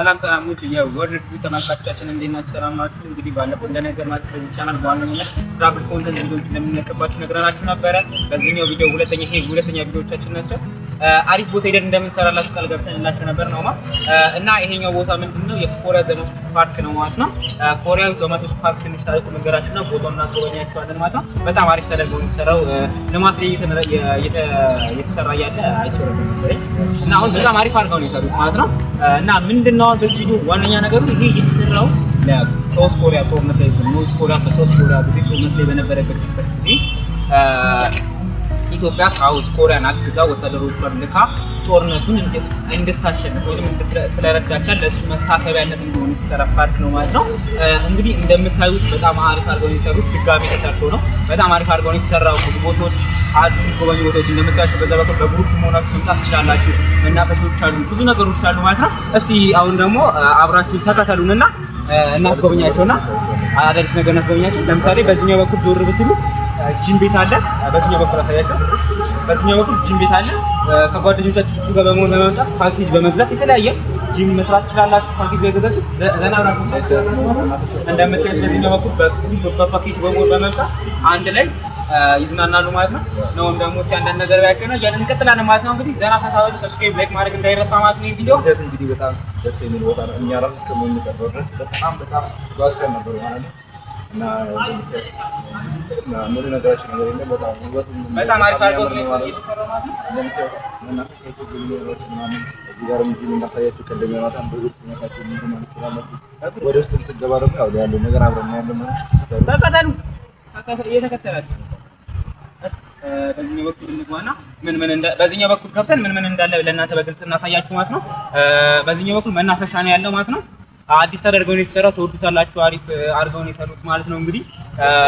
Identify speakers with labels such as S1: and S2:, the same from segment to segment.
S1: ሰላም ውድ የወርልድ ቪው ተመልካቾቻችን እንዴት ናችሁ? ሰላም ናችሁ? እንግዲህ ባለፈው እንደነገርናችሁ በዚህ ቻናል በዋነኝነት ትራቭል ኮንተንት ቪዲዮዎች እንደምንለቅባችሁ ነግረናችሁ ነበረ። በዚህኛው ቪዲዮ ሁለተኛ ቪዲዮዎቻችን ናቸው። አሪፍ ቦታ ሄደን እንደምንሰራላችሁ ቃል ገብተንላችሁ ነበር ነው እና ይሄኛው ቦታ ምንድነው የኮሪያ ዘመቶች ፓርክ ነው ማለት ነው። ኮሪያ ዘመቶች ፓርክ ትንሽ ታሪኩ መንገራችንና ቦታውን እናጎበኛችኋለን ማለት ነው። በጣም አሪፍ ተደርጎ የተሰራው ልማት ላይ እየተሰራ ያለ አይቻልም መሰለኝ እና አሁን በጣም አሪፍ አድርገው ነው የሰሩት ማለት ነው። እና ምንድነው በዚህ ቪዲዮ ዋነኛ ነገሩ ይሄ የተሰራው ለሳውዝ ኮሪያ ጦርነት ላይ ኖርዝ ኮሪያ በሳውዝ ኮሪያ ጊዜ ጦርነት ላይ በነበረበት ጊዜ ኢትዮጵያ ሳውዝ ኮሪያን አግዛ ወታደሮቿን ልካ ጦርነቱን እንድታሸንፍ ወይም ስለረዳቻት ለእሱ መታሰቢያነት እንዲሆን የተሰራ ፓርክ ነው ማለት ነው። እንግዲህ እንደምታዩት በጣም አሪፍ አድርገው የሰሩት ድጋሚ ተሰርቶ ነው። በጣም አሪፍ አድርገው የተሰራው ብዙ ቦታዎች አሉ፣ ጎበኙ ቦታዎች እንደምታዩት በዛ በኩል በግሩፕ መሆናችሁ መምጣት ትችላላችሁ። መናፈሻዎች አሉ፣ ብዙ ነገሮች አሉ ማለት ነው። እስቲ አሁን ደግሞ አብራችሁ ተከተሉንና እናስጎበኛቸውና አዳዲስ ነገር እናስጎበኛቸው። ለምሳሌ በዚህኛው በኩል ዞር ብትሉ ጂም ቤት አለ። በዚህኛው በኩል አሳያቸው። በዚህኛው በኩል ጂም ቤት አለ። ከጓደኞቻችሁ ጋር በመምጣት ፓኬጅ በመግዛት የተለያየ ጂም መስራት ትችላላችሁ። ፓኬጅ በገዛችሁ ዘና ብላችሁ እንደምታዩት በዚህኛው በኩል በፓኬጅ በመምጣት አንድ ላይ ይዝናናሉ ማለት ነው። ነውም ደግሞ እስኪ አንዳንድ ነገር ባያቸውና እያለን እንቀጥላለን ማለት ነው። እንግዲህ ዘና ፈታወሉ ሰብስክራይብ ላይክ ማድረግ እንዳይረሳ ማለት ነው። ቪዲዮ
S2: እንግዲህ በጣም ደስ የሚል ቦታ ነው። እኛ ራሱ እስከምንቀርበው ድረስ በጣም ጓጉተን ነበር ማለት ነው። እና ምን ነገራችን ነገር የለም።
S1: በጣም አሪፍ አድርገው ነው የተሰራው ማለት ነው።
S2: ወደ ውስጥ ስንገባ ደግሞ ያለው ነገር አብረን ያለው
S1: ተከተሉ እየተከተላችሁ በዚህኛው በኩል እንግባና በዚህኛው በኩል ገብተን ምን እንዳለ ለእናንተ በግልጽ እናሳያችሁ ማለት ነው። በዚህኛው በኩል መናፈሻ ነው ያለው ማለት ነው። አዲስ ተደርገው ነው የተሰራው። ተወዱታላችሁ። አሪፍ አድርገው ነው የሰሩት ማለት ነው። እንግዲህ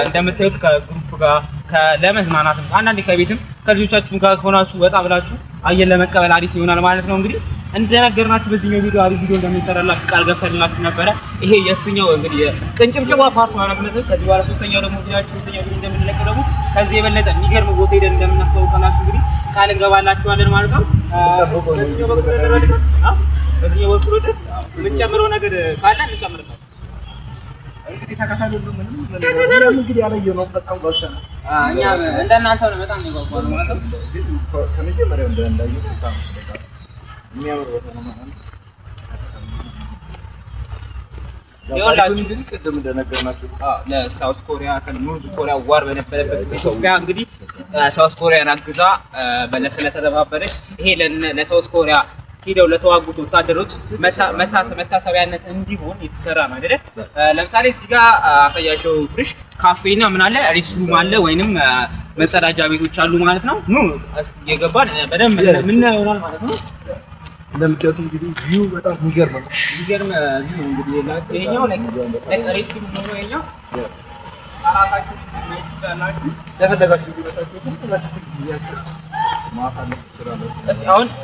S1: እንደምታዩት ከግሩፕ ጋር ለመዝናናትም አንዳንዴ ከቤትም ከልጆቻችሁ ጋር ሆናችሁ ወጣ ብላችሁ አየር ለመቀበል አሪፍ ይሆናል ማለት ነው። እንግዲህ እንደነገርናችሁ በዚህኛው ቪዲዮ አሪፍ ቪዲዮ እንደምንሰራላችሁ ቃል ገብተንላችሁ ነበረ። ይሄ የእሱኛው እንግዲህ ቅንጭብጭባ ፓርት ማለት ነው። ከዚህ በኋላ ሶስተኛው ቪዲዮ እንደምንለቀው ደግሞ ከዚህ የበለጠ የሚገርም ቦታ ሄደን እንደምናስተዋውቃላችሁ እንግዲህ ቃል እንገባላችኋለን ማለት ነው። በዚህኛው በኩል ወደ የምንጨምረው ነገር ካለ እንጨምርበት።
S2: እንግዲህ ተከታተሉ። ምንም እንግዲህ ያለየው ነው። በጣም ጓጉተናል።
S1: እኛ እንደናንተ ነው በጣም ይጓጓሉ ማለት ነው።
S2: ከመጀመሪያው እንዳየው በጣም የሚያምር ቦታ ነው ማለት ነው። ያው እንግዲህ ቅድም እንደነገርናችሁ
S1: ለሳውዝ ኮሪያ ከኖርዝ ኮሪያ ዋር በነበረበት ኢትዮጵያ እንግዲህ ሳውዝ ኮሪያን አግዛ ስለተባበረች ይሄ ለሳውዝ ኮሪያ ሄደው ለተዋጉት ወታደሮች መታሰቢያነት እንዲሆን የተሰራ ነው አይደል? ለምሳሌ እዚህ ጋር አሳያቸው ፍሬሽ ካፌና ምን አለ ሬስቶራንት አለ ወይንም መጸዳጃ ቤቶች አሉ ማለት ነው። ኑ እስቲ የገባን በደንብ ምን ይሆናል ማለት ነው።
S2: እንደምታዩት እንግዲህ ቪው በጣም የሚገርም ነው።
S1: የሚገርም ቪው እንግዲህ ይሄኛው ሬስቶራንት ነው። ይሄኛው አራታችሁ ነው
S2: ለፈለጋችሁ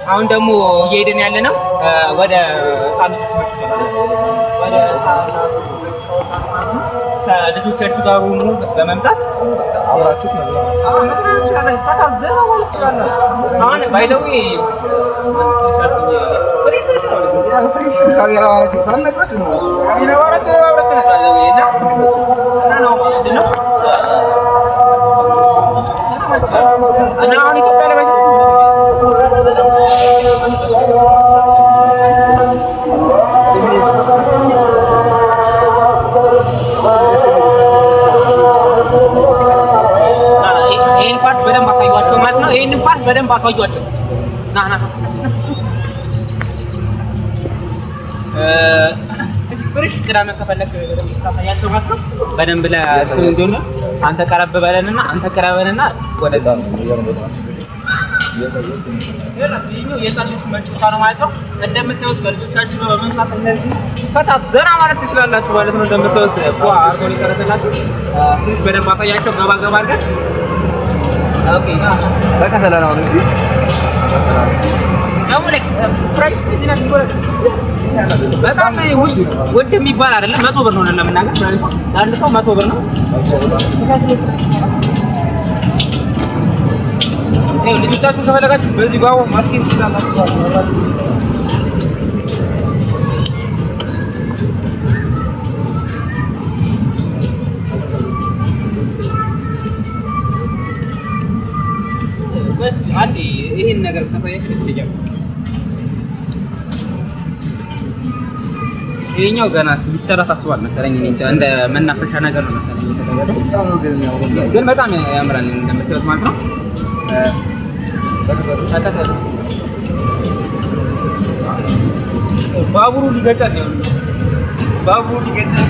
S1: አሁን ደግሞ እየሄድን ያለ ነው ወደ ህፃናቶች ወደ ከልጆቻችሁ ጋር ሆኖ በመምጣት
S2: አብራችሁ
S1: አሁን ባይለው በደንብ አሳዩአቸው። ና ፍሬሽ ቅዳሜ ከፈለክ ታሳያቸው ማለት ነው። በደንብ ለእንትን እንደሆነ አንተ ቀረብ በለንና ወደዛ የጻድቁ መጫወቻ ነው ማለት ነው። እንደምታዩት ከልጆቻችሁ ነው በመምጣት እንደዚህ ፈታ ዘና ማለት ትችላላችሁ ማለት ነው። እንደምታዩት አርሶ ሊቀርብላችሁ ፍሬሽ በደንብ አሳያቸው። ገባ አድርገን ኦኬ
S2: ተከተለና ነው እንግዲህ
S1: ደግሞ ፕራይስ ፕሬዚና በጣም ውድ የሚባል አይደለም። 100 ብር ነው ለምናገር አንድ ሰው 100 ብር ነው። ልጆቻችሁን ከፈለጋችሁ በዚህ ጋር ማስኪን ትችላላችሁ። አንዴ ይሄን ነገር ታሳያችሁ ልጅ ይሄኛው ገና ሊሰራ ታስቧል መሰለኝ እንደ መናፈሻ ነገር ነው መሰለኝ የተደረገው ግን በጣም ያምራል እንደምታዩት ማለት ነው ባቡሩ ሊገጫል ነው ባቡሩ ሊገጫል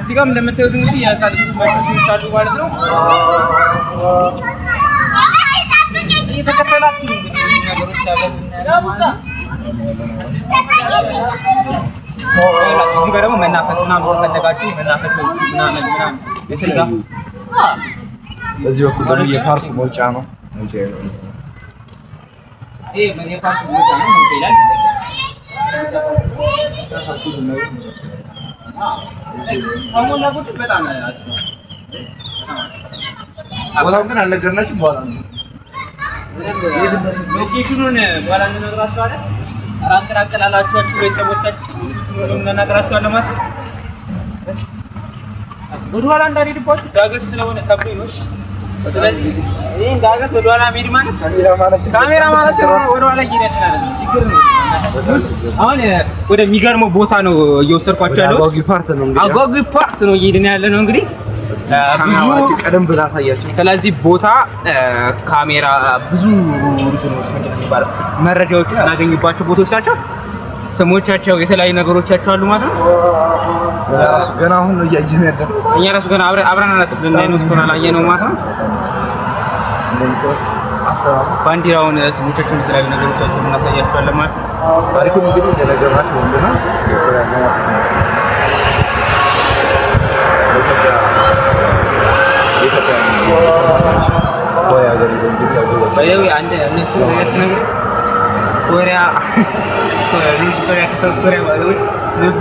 S1: እዚህ ጋር እንደምታዩት እንግዲህ ያታል ባቾች አሉ ማለት ነው እየተከተላችሁ ነገሮች አሉ እዚህ ጋር ደግሞ መናፈስ ምናምን ተፈለጋችሁ መናፈስ ምናምን የስጋ
S2: እዚህ በኩል ደግሞ የፓርክ መውጫ ነው
S1: ይሄ የፓርክ መውጫ ነው መውጫ ይላል አሞላ ጉድ በጣም
S2: ቦታው ግን አልነገርናችሁም በኋላ ነው
S1: ሎኬሽኑን በኋላ እንነግራችኋለን ራቅ ላላችሁ ቤተሰቦቻችሁ ሁሉንም እንነግራችኋለን ማለት ነው ወደኋላ እንዳልሄድባችሁ ዳገት ስለሆነ ከብዶኝ ነው ስለዚህ ይሄን ዳገት ወደኋላ መሄድ ማለት ካሜራ ማለት ወደኋላ እየሄድን ነው ችግር ነው አሁን ወደ የሚገርመው ቦታ ነው እየወሰድኳችሁ ያለው አጓጊ ፓርት ነው እየሄድን ያለ ነው እንግዲህ
S2: ካሜራዎች ቀደም ብላ አሳያችሁ
S1: ስለዚህ ቦታ ካሜራ ብዙ እንትኖች ምንድነው የሚባለው መረጃዎችን እናገኝባቸው ቦታዎች ናቸው ስሞቻቸው የተለያዩ ነገሮቻቸው አሉ ማለት ነው
S2: ራሱ ገና አሁን ነው እያየን ያለው
S1: እኛ ራሱ ገና አብረን ልናየው ነው ማለት ነው ባንዲራውን ስሞቻቸውን የተለያዩ ነገሮቻቸውን እናሳያቸዋለን ማለት ነው
S2: ታሪኩን እንግዲህ እንደነገርናችሁ ወንድና የኮሪያ ዘማቾች ናቸው ኮሪያ ሀገር
S1: እንግዲህ አንድ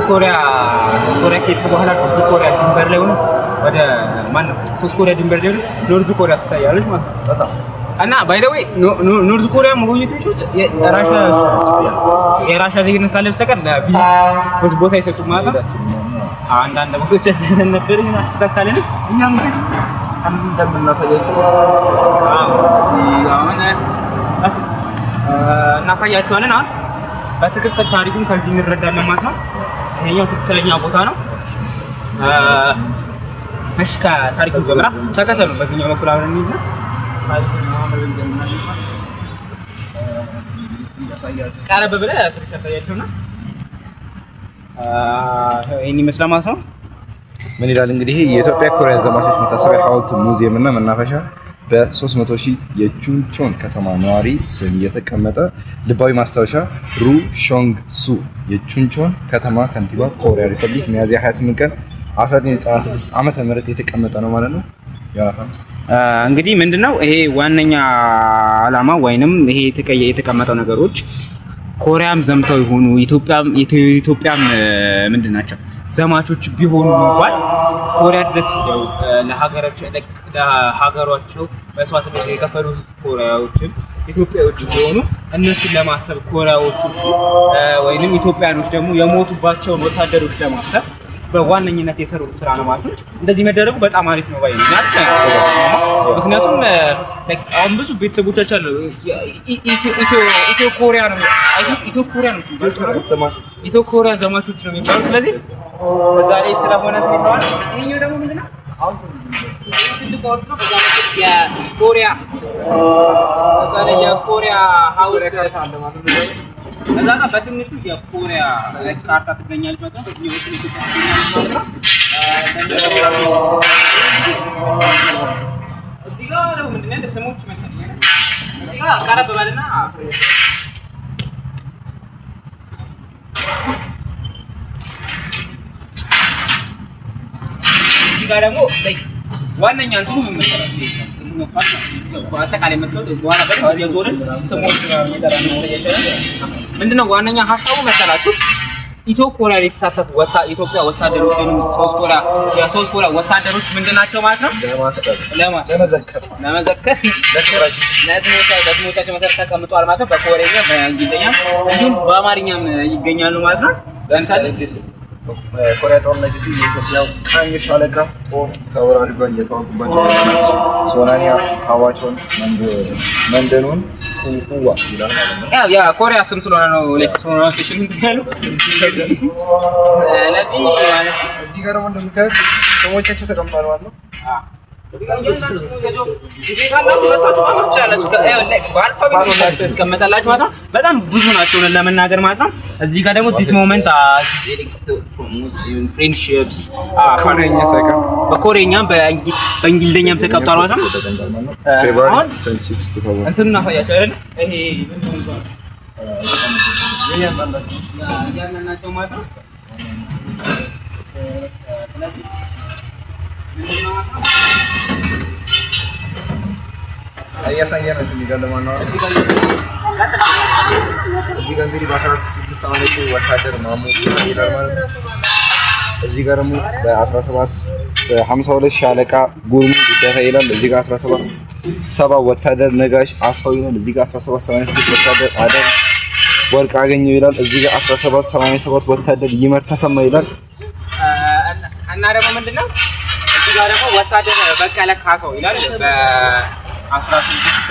S1: ኮሪያ ከሄድኩ በኋላ ኮሪያ ድንበር ላይ ሆኖ ወደ ማነው ሶስት ኮሪያ ድንበር ላይ ሆኖ ኖርዝ ኮሪያ ትታያለች ማለት ነው በጣም እና ባይ ዘ ዌይ ኖርዝ ኮሪያ መጎብኘት ይችላል የራሻ ዜግነት ካለ በስተቀር ለቪዚት ቦታ ይሰጡ ማለት ነው አንዳንድ ቦታዎች ነበር ግን አልተሳካልን
S2: እኛም እንደምናሳያችሁ
S1: እስቲ አሁን እናሳያችኋለን አሁን በትክክል ታሪኩን ከዚህ እንረዳለን ማለት ነው ይሄኛው ትክክለኛ ቦታ ነው እሺ ከታሪኩ ጀምራ ተከተሉ በዚህኛው በኩል አብረን እንሂድ ቀረብ ብለህ ፍሬሽ አሳያቸውና ይሄን ይመስላል ማለት ነው
S2: ምን ይላል እንግዲህ የኢትዮጵያ ኮሪያ ዘማቾች መታሰቢያ ሐውልት ሙዚየም እና መናፈሻ በ300,000 የቹንቾን ከተማ ነዋሪ ስም የተቀመጠ ልባዊ ማስታወሻ ሩ ሾንግ ሱ የቹንቾን ከተማ ከንቲባ ኮሪያ ሪፐብሊክ ሚያዝያ 28 ቀን 1996 ዓመተ ምህረት የተቀመጠ ነው ማለት ነው ዮናታን
S1: እንግዲህ ምንድነው ይሄ ዋነኛ ዓላማ ወይንም ይሄ የተቀመጠው ነገሮች ኮሪያም ዘምተው ይሆኑ ኢትዮጵያም ምንድናቸው ዘማቾች ቢሆኑ እንኳን ኮሪያ ድረስ ሄደው ለሀገራቸው መስዋዕትነት የከፈሉ ኮሪያዎችም ኢትዮጵያዎች ቢሆኑ እነሱን ለማሰብ ኮሪያዎቹ ወይንም ኢትዮጵያኖች ደግሞ የሞቱባቸውን ወታደሮች ለማሰብ በዋነኝነት የሰሩት ስራ ነው ማለት ነው እንደዚህ መደረጉ በጣም አሪፍ ነው ባይ ነኝ ምክንያቱም አሁን ብዙ ቤተሰቦቻችን አሉ ኢትዮ ኮሪያ ነው ኢትዮ ኮሪያ ዘማቾች ነው የሚባለው ስለዚህ በዛ ላይ ስለሆነ ተይቷል ይሄኛው ደግሞ ምንድነው አሁን ትልቁ ወርቅ ነው በዛ ላይ የኮሪያ ሐውልት አለ ማለት ነው እዛ ጋር በትንሹ የኮሪያ ካርታ ትገኛለች ማለት ነው እዚህ ጋር ነው ምንድነው እንደ ስሞች መሰለኝ እዚህ ጋር ቀረብ ባልና ጋር ደግሞ ዋነኛ እንትኑ ምን መሰላችሁ አጠቃላይ መጥተው በኋላ በደንብ የዞርን ስሞች ምንድነው ዋነኛ ሀሳቡ መሰላችሁ ኢትዮጵያ ላይ የተሳተፉ ኢትዮጵያ ወታደሮች የሶስት ኮሪያ ወታደሮች ምንድናቸው ማለት ነው ለመዘከር ለስሞቻቸው መሰረት ተቀምጧል ማለት ነው በኮሪያኛ በእንግሊዝኛ እንዲሁም በአማርኛም ይገኛሉ ማለት ነው ለምሳሌ
S2: ኮሪያ ጦርነት ጊዜ የኢትዮጵያው ቀኝ ሻለቃ ጦር ከወራሪ ጋር እየተዋጉባቸው ሶናኒያ ሀዋቾን መንደኑን ኩንኩዋ ይላል ማለት ነው
S1: ያ ኮሪያ ስም ስለሆነ ነው ላይክ ፕሮናንሴሽን እንትያለው ለዚህ ማለት
S2: እዚህ ጋር ደግሞ እንደምታዩት ሰዎቻቸው ተቀምጠዋል ማለት ነው በጣም ብዙ ናቸው ለመናገር ማለት ነው እዚህ ጋር ደግሞ this moment friendships ኮሪያኛ ሳይቀር
S1: በኮሪያኛም በእንግሊዝኛም ተቀምጧል ማለት ነው
S2: ፌብሩዋሪ 26
S1: እንትን እናሳያቸው አይደል ይሄ ያንናቸው ማለት ነው
S2: አያሳየን እንግዲህ ለማንኛው እዚህ ጋር እንግዲህ በ16 ዓመቱ ወታደር ማሙድ ይላል ማለት ነው እዚህ ጋር ደግሞ በ1752 ሻለቃ ጉርሙ ጉዳታ ይላል እዚህ ጋር 1770 ወታደር ነጋሽ አስፋው ይላል እዚህ ጋር 1786 ወታደር አደም ወርቅ አገኘው ይላል እዚህ ጋር 1787 ወታደር ይመር ተሰማ ይላል
S1: እና ደግሞ ምንድነው እዚህ ጋር ደግሞ ወታደር በቀለ ካሳው ይላል በ36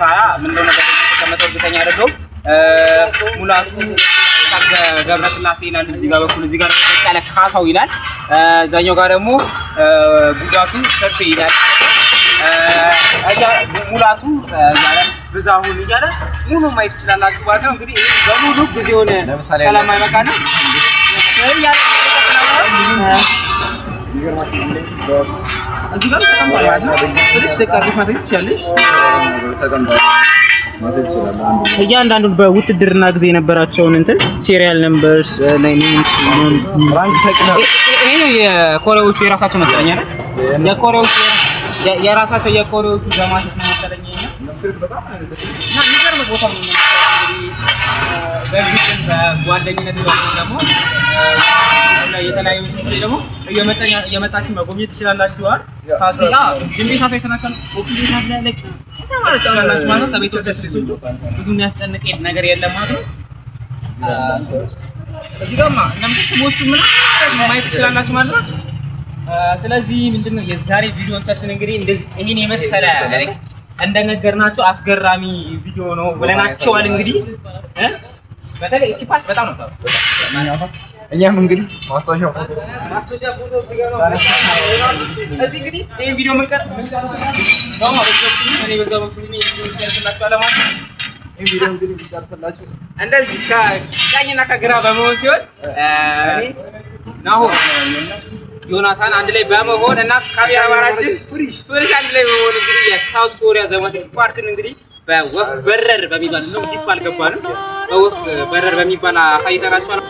S1: 20 ምን እንደሆነ ተቀመጠው እርግጠኛ አይደለሁም ሙላቱ ገብረስላሴ ይላል እዚህ ጋር በኩል እዚህ ጋር በቀለ ካሳው ይላል እዛኛው ጋር ደግሞ ጉዳቱ ከፍ ይላል ሙላቱ ያለ ብዛሁን ይላል ሙሉ ማየት ይችላልላችሁ ማለት ነው እንግዲህ በሙሉ ጊዜውን ሰላማይመካ ነው እዚህ ጋር ተቀምጧል ትንሽ ተቀርፍ ማሳየት ትችላለሽ እያንዳንዱን በውትድርና ጊዜ የነበራቸውን እንትን ሲሪያል ነምበርስ
S2: ራንክ ሰቅና
S1: ይሄ የኮሪያዎቹ የራሳቸው መሰለኝ አይደል የኮሪያዎቹ የራሳቸው የኮሪያዎቹ ዘማቾች ነው መሰለኝ በጣም እና የሚገርም ቦታ ነው እንግዲህ በግጭት በጓደኝነት ደግሞ የተለያዩ ደግሞ እየመጣችሁ መጎብኘት ትችላላችሁ ታዲያ ድንቤታ ሳይተናከል ኦፊስ አለ ለክ ተማሪዎች አላችሁ ማለት ነው ቤቶች ደስ ይሉ ብዙ የሚያስጨንቅ ነገር የለም ማለት ነው እዚህ ጋርማ እንደምትስ ስሞቹ ምን ማየት ትችላላችሁ ማለት ነው ስለዚህ ምንድነው የዛሬ ቪዲዮዎቻችን እንግዲህ እንደዚህ ይሄን የመሰለ እንደነገርናችሁ አስገራሚ ቪዲዮ ነው ብለናቸዋል እንግዲህ በተለይ እቺ ፓርት በጣም ነው
S2: እኛም እንግዲህ ማስታወሻ ፎቶ
S1: እዚህ እንግዲህ ይሄን ቪዲዮ መንቀር ነው ማለት ነው እኔ በዛው በኩል ነው ይጨርስላችሁ አለማት ይሄን ቪዲዮ እንግዲህ ይጨርስላችሁ እንደዚህ ከቀኝና ከግራ በመሆን ሲሆን ናሆ ዮናታን አንድ ላይ በመሆን እና ካሜራማናችን ፍሪሽ አንድ ላይ በመሆን እንግዲህ የሳውዝ ኮሪያ ዘማቾች ፓርክን እንግዲህ በወፍ በረር በሚባል ነው ዲፕ አልገባንም በወፍ በረር በሚባል አሳይተናችኋል